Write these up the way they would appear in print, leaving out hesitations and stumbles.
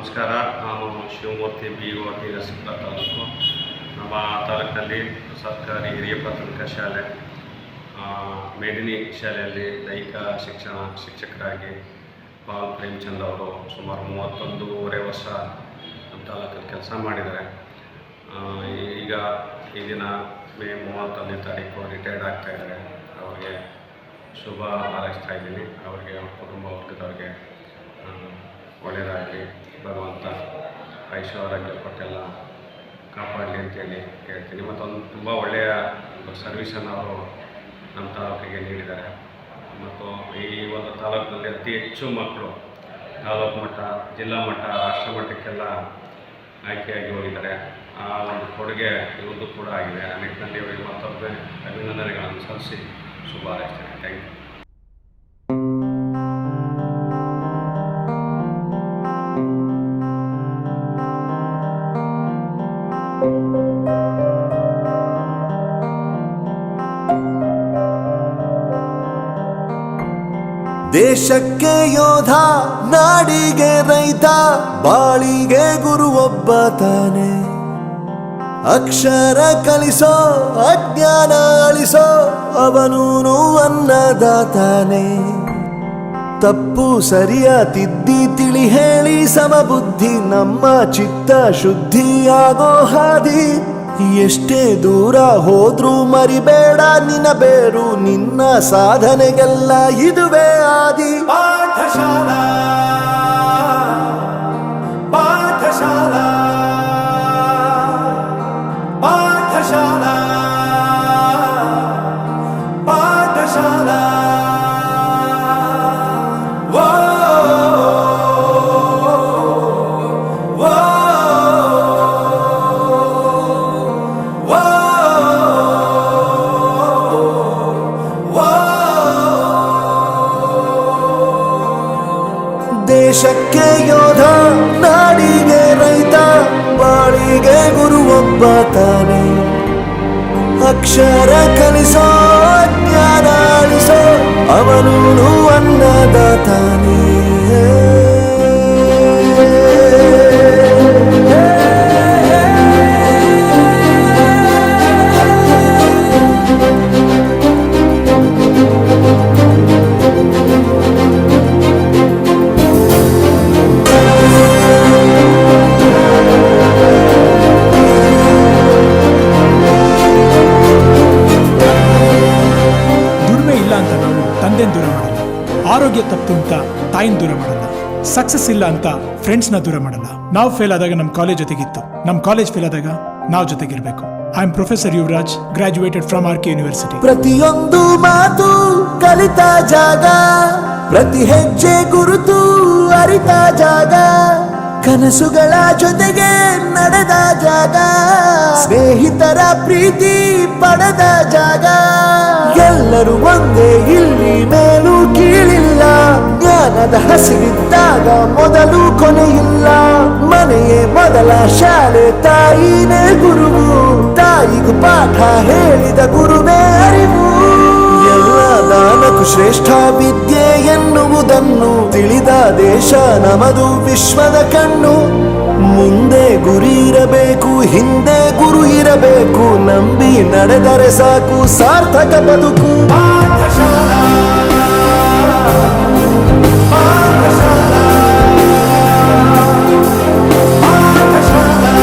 ನಮಸ್ಕಾರ. ನಾನು ಶಿವಮೂರ್ತಿ BO ನರಸೀಪುರ ತಾಲೂಕು. ನಮ್ಮ ತಾಲೂಕಿನಲ್ಲಿ ಸರ್ಕಾರಿ ಹಿರಿಯ ಪ್ರಾಥಮಿಕ ಶಾಲೆ ಮೇದಿನಿ ಶಾಲೆಯಲ್ಲಿ ದೈಹಿಕ ಶಿಕ್ಷಣ ಶಿಕ್ಷಕರಾಗಿ ಪಾಲ್ ಪ್ರೇಮಚಂದ್ ಅವರು ಸುಮಾರು 31.5 ವರ್ಷ ನಮ್ಮ ತಾಲೂಕಲ್ಲಿ ಕೆಲಸ ಮಾಡಿದ್ದಾರೆ. ಈಗ ಈ ದಿನ ಮೇ 31ನೇ ತಾರೀಕು ರಿಟೈರ್ಡ್ ಆಗ್ತಾಯಿದ್ದಾರೆ. ಅವರಿಗೆ ಶುಭ ಹಾರೈಸ್ತಾ ಇದ್ದೀನಿ. ಅವರಿಗೆ ಕುಟುಂಬ ವರ್ಗದವ್ರಿಗೆ ಒಳ್ಳೆಯದಾಗಲಿ, ಭಗವಂತ ಐಶ್ವರ್ಯ ಕೊಟ್ಟೆಲ್ಲ ಕಾಪಾಡಲಿ ಅಂತೇಳಿ ಹೇಳ್ತೀನಿ. ಮತ್ತೊಂದು ತುಂಬ ಒಳ್ಳೆಯ ಸರ್ವಿಸನ್ನು ಅವರು ನಮ್ಮ ತಾಲೂಕಿಗೆ ನೀಡಿದ್ದಾರೆ. ಮತ್ತು ಈ ಒಂದು ತಾಲೂಕಿನಲ್ಲಿ ಅತಿ ಹೆಚ್ಚು ಮಕ್ಕಳು ತಾಲೂಕು ಮಟ್ಟ, ಜಿಲ್ಲಾ ಮಟ್ಟ, ರಾಷ್ಟ್ರ ಮಟ್ಟಕ್ಕೆಲ್ಲ ಆಯ್ಕೆಯಾಗಿ ಹೋಗಿದ್ದಾರೆ. ಆ ಒಂದು ಕೊಡುಗೆ ಇವತ್ತು ಕೂಡ ಆಗಿದೆ. ಆ ನಿಟ್ಟಿನಲ್ಲಿ ಅವರಿಗೆ ಮತ್ತೊಮ್ಮೆ ಅಭಿನಂದನೆಗಳನ್ನು ಸಲ್ಲಿಸಿ ಶುಭ ಹಾರೈಸ್ತೇನೆ. Thank you. ದೇಶಕ್ಕೆ ಯೋಧ, ನಾಡಿಗೆ ರೈತ, ಬಾಳಿಗೆ ಗುರು ಒಬ್ಬ ತಾನೆ. ಅಕ್ಷರ ಕಲಿಸೋ, ಅಜ್ಞಾನ ಅಳಿಸೋ, ಅವನೂನು ಅನ್ನದಾತಾನೆ. ತಪ್ಪು ಸರಿಯ ತಿದ್ದಿ ತಿಳಿ ಹೇಳಿ ಸಮಬುದ್ಧಿ ನಮ್ಮ ಚಿತ್ತ ಶುದ್ಧಿಯಾಗೋ ಹಾದಿ. ಎಷ್ಟೇ ದೂರ ಹೋದ್ರೂ ಮರಿಬೇಡ ನಿನ್ನ ಬೇರು, ನಿನ್ನ ಸಾಧನೆಗೆಲ್ಲ ಇದುವೇ ಆದಿ. ಪಾಠಶಾಲಾ ಪಾಠಶಾಲಾ ಪಾಠಶಾಲಾ ಪಾಠಶಾಲಾ. ದೇಶಕ್ಕೆ ಯೋಧ, ನಾಡಿಗೆ ರೈತ, ಬಾಳಿಗೆ ಗುರು ಒಬ್ಬ ತಾನೆ. ಅಕ್ಷರ ಕಲಿಸೋ, ಜ್ಞಾನ ಅಳಿಸೋ, ಅವನೂನು ಅನ್ನದಾತಾನೆ. ದೂರ ಮಾಡಲ್ಲ, ಆರೋಗ್ಯ ತಪ್ಪು ಅಂತ ತಾಯಿನ ದೂರ ಮಾಡಲ್ಲ, ಸಕ್ಸಸ್ ಇಲ್ಲ ಅಂತ ಫ್ರೆಂಡ್ಸ್ ನ ದೂರ ಮಾಡಲ್ಲ. ನಾವು ಫೇಲ್ ಆದಾಗ ನಮ್ಮ ಕಾಲೇಜ್ ಜೊತೆಗಿತ್ತು, ನಮ್ಮ ಕಾಲೇಜ್ ಫೇಲ್ ಆದಾಗ ನಾವು ಜೊತೆಗಿರ್ಬೇಕು. I am professor Yuvaraj, graduated from RK university. ಪ್ರತಿಯೊಂದು ಮಾತು ಕಲಿತ ಜಾಗ, ಪ್ರತಿ ಹೆಜ್ಜೆ ಗುರುತು ಅರಿತ ಜಾಗ, ಕನಸುಗಳ ಜೊತೆಗೆ ನಡೆದ ಜಾಗ, ಸ್ನೇಹಿತರ ಪ್ರೀತಿ ಪಡೆದ ಜಾಗ. ಎಲ್ಲರೂ ಒಂದೇ, ಇಲ್ಲಿ ಮೇಲೂ ಕೀಳಿಲ್ಲ, ಜ್ಞಾನದ ಹಸಿವಿದ್ದಾಗ ಮೊದಲು ಕೊನೆಯಿಲ್ಲ. ಮನೆಯೇ ಮೊದಲ ಶಾಲೆ, ತಾಯಿನೇ ಗುರುವು, ತಾಯಿಗೂ ಪಾಠ ಹೇಳಿದ ಗುರುವೇ ಅರಿವು. ಎಲ್ಲ ದಾನಕ್ಕೂ ಶ್ರೇಷ್ಠ ವಿದ್ಯೆ ಎನ್ನುವುದನ್ನು ತಿಳಿದ ದೇಶ ನಮದು, ವಿಶ್ವದ ಕಣ್ಣು. ಮುಂದೆ ಗುರಿ ಇರಬೇಕು, ಹಿಂದೆ ಗುರು ಇರಬೇಕು, ನಂಬಿ ನಡೆದರೆ ಸಾಕು ಸಾರ್ಥಕ ಬದುಕು. ಪಾಠಶಾಲಾ ಪಾಠಶಾಲಾ ಪಾಠಶಾಲಾ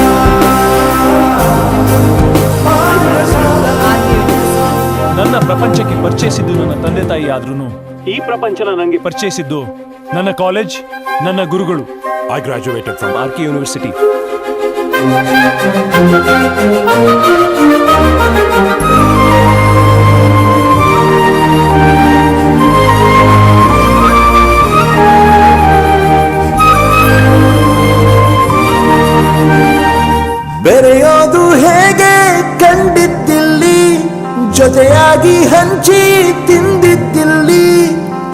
ಪಾಠಶಾಲಾ. ನನ್ನ ಪ್ರಪಂಚಕ್ಕೆ ಪರಿಚಯಿಸಿದ್ದು ನನ್ನ ತಂದೆ ತಾಯಿ ಆದ್ರೂ ಈ ಪ್ರಪಂಚನ ನನಗೆ ಪರಿಚಯಿಸಿದ್ದು ನನ್ನ ಕಾಲೇಜ್, ನನ್ನ ಗುರುಗಳು. I graduated from RK university. ಬೆರೆಯೋದು ಹೇಗೆ ಕಂಡಿದ್ದಿಲ್ಲಿ, ಜೊತೆಯಾಗಿ ಹಂಚಿ ತಿಂದಿದ್ದಿಲ್ಲಿ,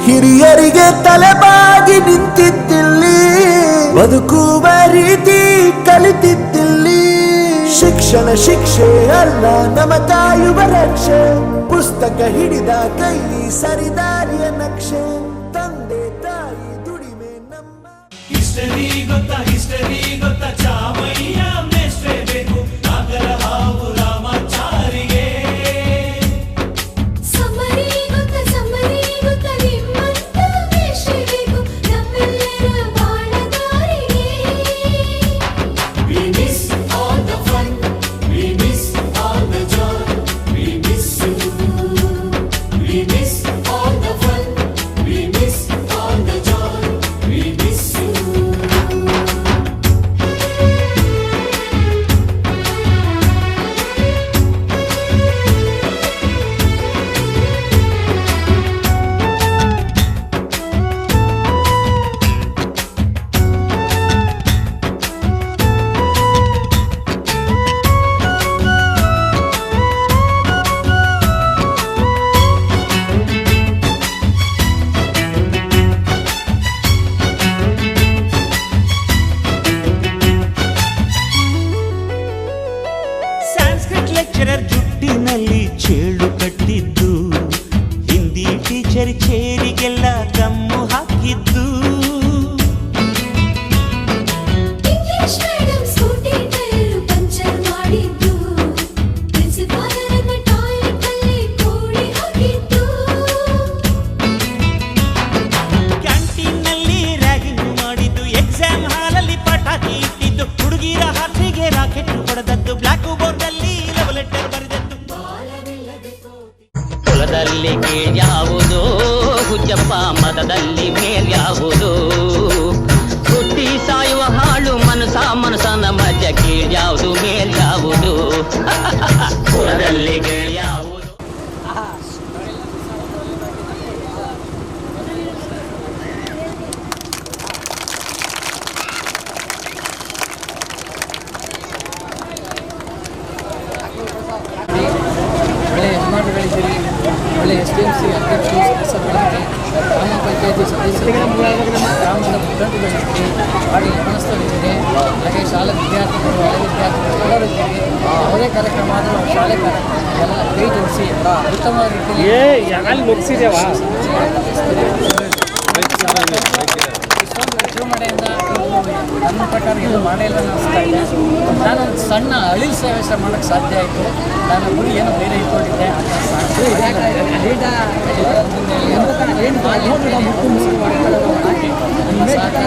ಹಿರಿಯರಿಗೆ ತಲೆಬಾಗಿ ನಿಂತಿದ್ದಿಲ್ಲಿ, ಬದುಕುವ ರೀತಿ ಕಲಿತಿದ್ದಿಲ್ಲಿ. ಶಿಕ್ಷಣ ಶಿಕ್ಷೆ ಅಲ್ಲ, ನಮ ಕಾಯುವ ರಕ್ಷೆ, ಪುಸ್ತಕ ಹಿಡಿದ ಕೈ ಸರಿದಾರಿಯ ನಕ್ಷೆ. ತಂದೆ ತಾಯಿ ದುಡಿಮೆ ನಮ್ಮ ಹಿಸ್ಟರಿ ಗೊತ್ತಾ ಚಾಮಯ್ಯ ಮೇಷ್ಟ್ರೇ ಬೇಕು ನಾಗರ ಹಾವು ರಾಮಾಚಾರಿಗೆ ಸಮ್ಮರಿ ಗೊತ್ತಾ ನಿಮ್ಮಂತ ಮೇಷ್ಟ್ರೇ ಬೇಕು ನಮ್ಮೆಲ್ಲರ ಬಾಳಗಾರಿಗೆ We miss all the fun, we miss all the joy, we miss you. We miss all the fun, we miss all the joy, we miss you. Sanskrit lecturer ಜುಟ್ಟಿನಲ್ಲಿ ಚೇಳು ಕಟ್ಟಿದ್ದು, ಹಿಂದಿ ಟೀಚರ್ ಚೇರಿಗೆಲ್ಲ ಗಮ್ಮು ಹಾಕಿದ್ದು, English madam scooty tyre puncture ಮಾಡಿದ್ದು, ಪ್ರಿನ್ಸಿಪಾಲರನ್ನ toilet ಅಲ್ಲಿ ಕೋಡಿ ಹಾಕಿದ್ದು, ಕ್ಯಾಂಟೀನ್ನಲ್ಲಿ ragging ಮಾಡಿದ್ದು, ಎಕ್ಸಾಮ್ ಹಾಲಲ್ಲಿ ಪಟಾಕಿ ಇಟ್ಟಿದ್ದು, ಹುಡುಗಿರ ಹಾಸಿಗೆ ರಾಕೆಟ್ ಹೊಡೆದದ್ದು, ಬ್ಲಾಕ್ ಬೋರ್ಡ್ ಅಲ್ಲಿ ಲವ್ ಲೆಟರ್ ಬರೆದದ್ದು. ಕುಲದಲ್ಲಿ ಕೀಳ್ಯಾವುದು ಹುಚ್ಚಪ್ಪ, ಮತದಲ್ಲಿ ಮೇಲ್ಯಾವುದು, ಹುಟ್ಟಿ ಸಾಯುವ ಹಾಳು ಮನಸನ ಮಧ್ಯ ಕೀಳ್ಯಾವುದು ಮೇಲ್ಯಾವುದು, ಕುಲದಲ್ಲಿ ಕೀಳ್ಯಾವುದು. ಒಳ್ಳೆಯ ಯಜಮಾನರುಗಳಿದ್ದೀರಿ, ಒಳ್ಳೆಯ SDMC ಅಧ್ಯಕ್ಷರು ಸದಸ್ಯರುಗಳಿದ್ದೀರಿ, ಗ್ರಾಮ ಪಂಚಾಯತಿ ಸದಸ್ಯರು, ಗ್ರಾಮದ ಮುಖಂಡರುಗಳಿದ್ದೀರಿ, ಹಾಗೆ ಯಜಮಾನಸ್ಥರಿದ್ದೀರಿ, ಹಾಗೆ ಶಾಲಾ ವಿದ್ಯಾರ್ಥಿಗಳು, ಹಳೆ ವಿದ್ಯಾರ್ಥಿಗಳು ಎಲ್ಲರೂ ಇದ್ದೀರಿ. ಯಾವುದೇ ಕಾರ್ಯಕ್ರಮ ಆದರೂ ಶಾಲೆ ಕಾರ್ಯಕ್ರಮ ಎಲ್ಲ ಕೈ ಜೋಡಿಸಿ ಉತ್ತಮ ರೀತಿಯಲ್ಲಿ ಇಷ್ಟೊಂದು ವಿಜೃಂಭಣೆಯಿಂದ ನನ್ನ ಪ್ರಕಾರ ಇದು ಮಾಡೇ ಇಲ್ಲ ಅನಿಸ್ತಾ ಇದೆ. ನಾನೊಂದು ಸಣ್ಣ ಅಳಿಲ್ ಸೇವೆ ಮಾಡೋಕ್ಕೆ ಸಾಧ್ಯ ಆಯಿತು. ನಾನು ಗುರಿ ಏನೋ ಬೇರೆ ಇಟ್ಕೊಂಡಿದ್ದೆ, ಸಹಕಾರ